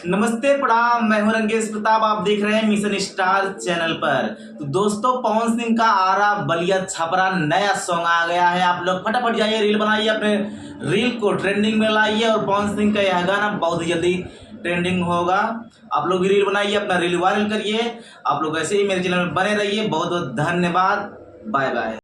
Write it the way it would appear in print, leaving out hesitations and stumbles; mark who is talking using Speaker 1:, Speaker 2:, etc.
Speaker 1: नमस्ते प्रणाम, मैं हूं रंगेश प्रताप। आप देख रहे हैं मिशन स्टार चैनल पर। तो दोस्तों, पवन सिंह का आरा बलिया छपरा नया सॉन्ग आ गया है। आप लोग फटाफट जाइए, रील बनाइए, अपने रील को ट्रेंडिंग में लाइए और पवन सिंह का यह गाना बहुत जल्दी ट्रेंडिंग होगा। आप लोग भी रील बनाइए, अपना रील वायरल करिए। आप लोग ऐसे ही मेरे चैनल में बने रहिए। बहुत बहुत धन्यवाद। Bye bye.